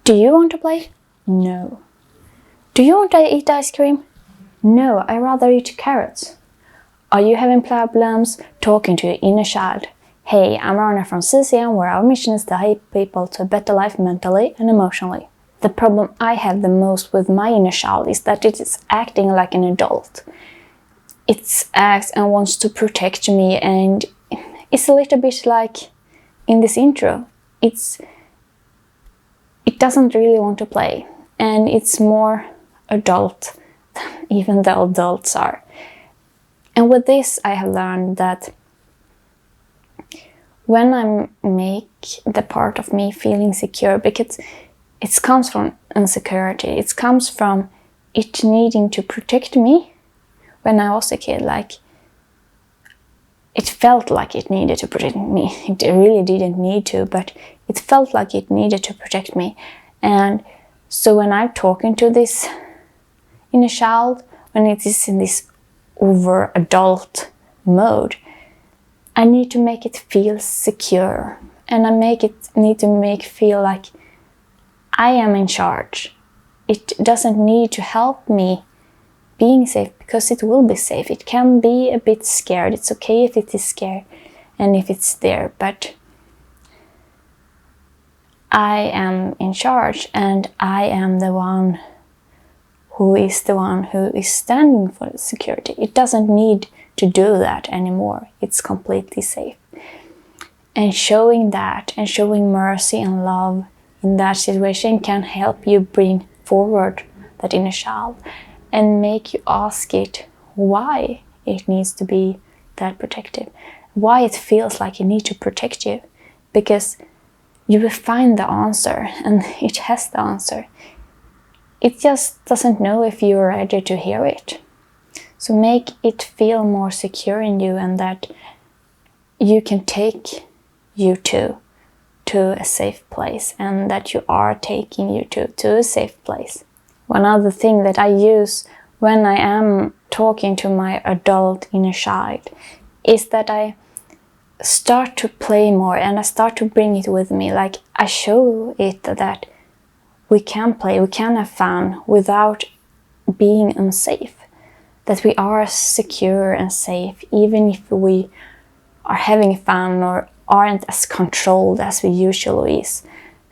Do you want to play? No. Do you want to eat ice cream? No, I rather eat carrots. Are you having problems talking to your inner child? Hey, I'm Rana from CCM, where our mission is to help people to a better life mentally and emotionally. The problem I have the most with my inner child is that it is acting like an adult. It acts and wants to protect me, and it's a little bit like in this intro. It doesn't really want to play, and it's more adult than even the adults are. And with this, I have learned that when I make the part of me feeling secure, because it comes from insecurity, it comes from it needing to protect me. When I was a kid, like, it felt like it needed to protect me. It really didn't need to, but it felt like it needed to protect me. And so when I'm talking to this inner child, when it is in this over adult mode, I need to make it feel secure, and I need to make feel like I am in charge. It doesn't need to help me being safe, because it will be safe. It can be a bit scared. It's okay if it is scared and if it's there, but I am in charge, and I am the one who is standing for the security. It doesn't need to do that anymore. It's completely safe. And showing that and showing mercy and love in that situation can help you bring forward that inner child and make you ask it why it needs to be that protective, why it feels like it needs to protect you, because you will find the answer, and it has the answer. It just doesn't know if you're ready to hear it. So make it feel more secure in you, and that you can take you to a safe place, and that you are taking you to a safe place. One other thing that I use when I am talking to my adult inner child is that I start to play more, and I start to bring it with me. Like, I show it that we can play, we can have fun without being unsafe. That we are secure and safe, even if we are having fun or aren't as controlled as we usually is.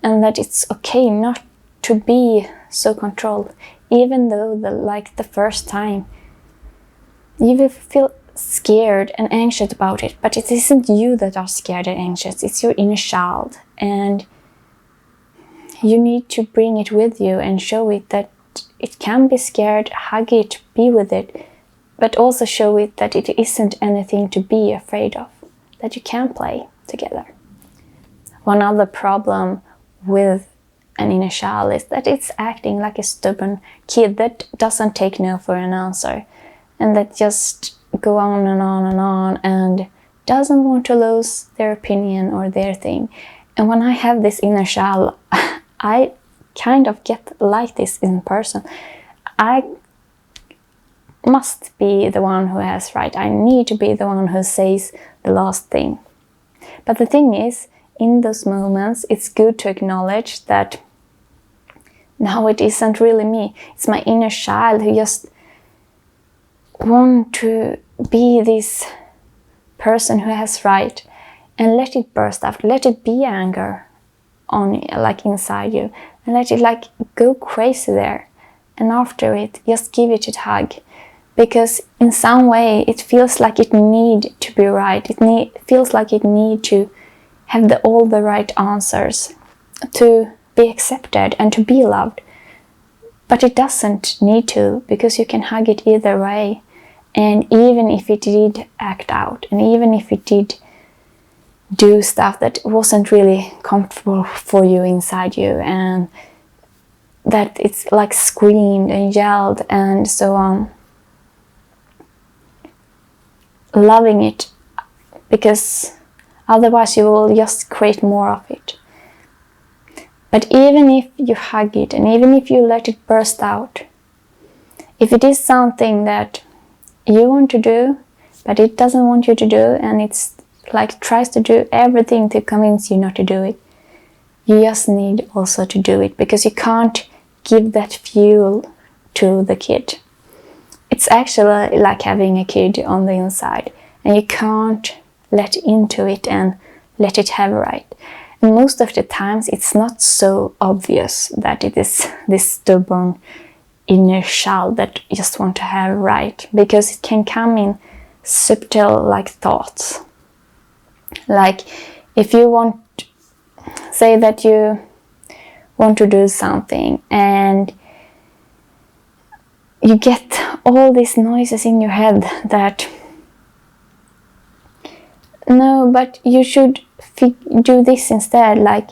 And that it's okay not to be so controlled, even though the first time you will feel scared and anxious about it, but it isn't you that are scared and anxious, it's your inner child, and you need to bring it with you and show it that it can be scared, hug it, be with it, but also show it that it isn't anything to be afraid of, that you can play together. One other problem with an inner child is that it's acting like a stubborn kid that doesn't take no for an answer, and that just go on and on and on, and doesn't want to lose their opinion or their thing. And when I have this inner child, I kind of get like this in person. I must be the one who has right. I need to be the one who says the last thing. But the thing is, in those moments, it's good to acknowledge that no, it isn't really me. It's my inner child who just want to be this person who has right, and let it burst out. Let it be anger on, like, inside you, and let it like go crazy there. And after it, just give it a hug, because in some way it feels like it need to be right. It feels like it need to have all the right answers to be accepted and to be loved. But it doesn't need to, because you can hug it either way. And even if it did act out, and even if it did do stuff that wasn't really comfortable for you inside you, and that it's like screamed and yelled and so on, loving it, because otherwise you will just create more of it. But even if you hug it, and even if you let it burst out, if it is something that you want to do, but it doesn't want you to do, and it's like tries to do everything to convince you not to do it, You just need also to do it, because you can't give that fuel to the kid. It's actually like having a kid on the inside, and you can't let into it and let it have right. And most of the times it's not so obvious that it is this stubborn inner child that just want to have right, because it can come in subtle like thoughts. Like if you want, say that you want to do something and you get all these noises in your head that no, but you should do this instead, like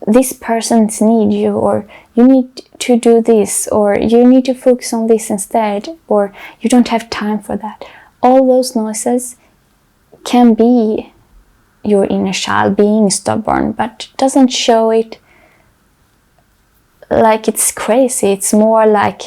this person's need you, or you need to do this, or you need to focus on this instead, or you don't have time for that. All those noises can be your inner child being stubborn, but doesn't show it like it's crazy. It's more like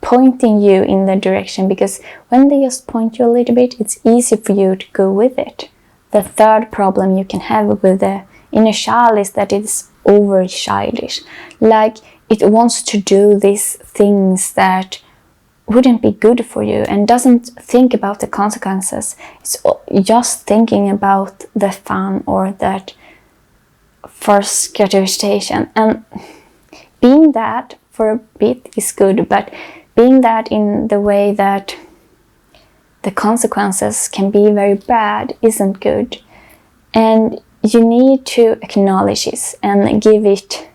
pointing you in the direction, because when they just point you a little bit, it's easy for you to go with it. The third problem you can have with the inner child is that it's over childish. Like it wants to do these things that wouldn't be good for you and doesn't think about the consequences. It's just thinking about the fun or that first gratification. And being that for a bit is good, but being that in the way that the consequences can be very bad isn't good. And you need to acknowledge it and give it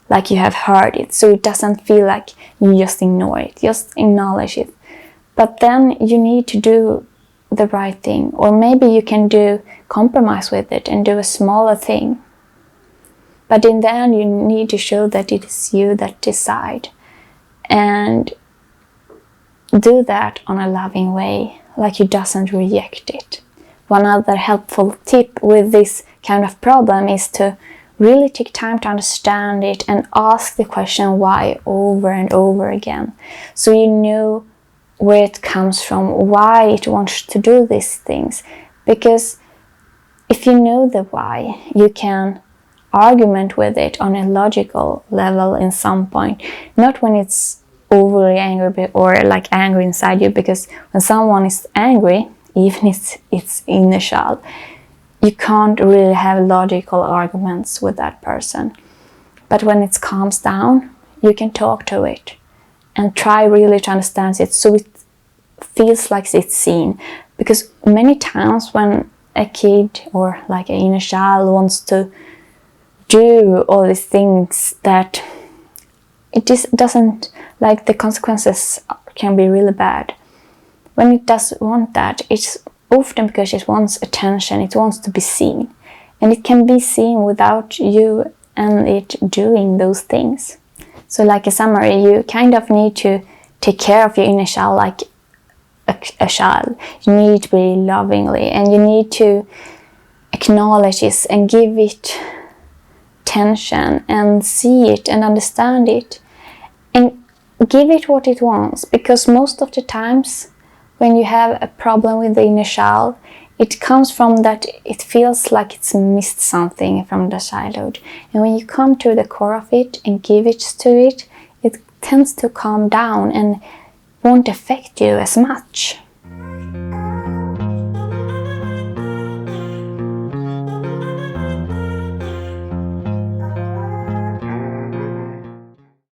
like you have heard it, so it doesn't feel like you just ignore it. Just acknowledge it. But then you need to do the right thing, or maybe you can do compromise with it and do a smaller thing. But in the end, you need to show that it is you that decide, and do that on a loving way, like you doesn't reject it. One other helpful tip with this kind of problem is to really take time to understand it and ask the question why over and over again, so you know where it comes from, why it wants to do these things. Because if you know the why, you can argument with it on a logical level in some point, not when it's overly angry or like angry inside you, because when someone is angry, even if it's inner child, you can't really have logical arguments with that person. But when it calms down, you can talk to it and try really to understand it, so it feels like it's seen. Because many times when a kid or like an inner child wants to do all these things that it just doesn't, like the consequences can be really bad. When it does want that, it's often because it wants attention, it wants to be seen. And it can be seen without you and it doing those things. So like a summary, you kind of need to take care of your inner child like a child. You need to be lovingly, and you need to acknowledge it and give it attention and see it and understand it and give it what it wants. Because most of the times when you have a problem with the inner child, it comes from that it feels like it's missed something from the childhood. And when you come to the core of it and give it to it, it tends to calm down and won't affect you as much.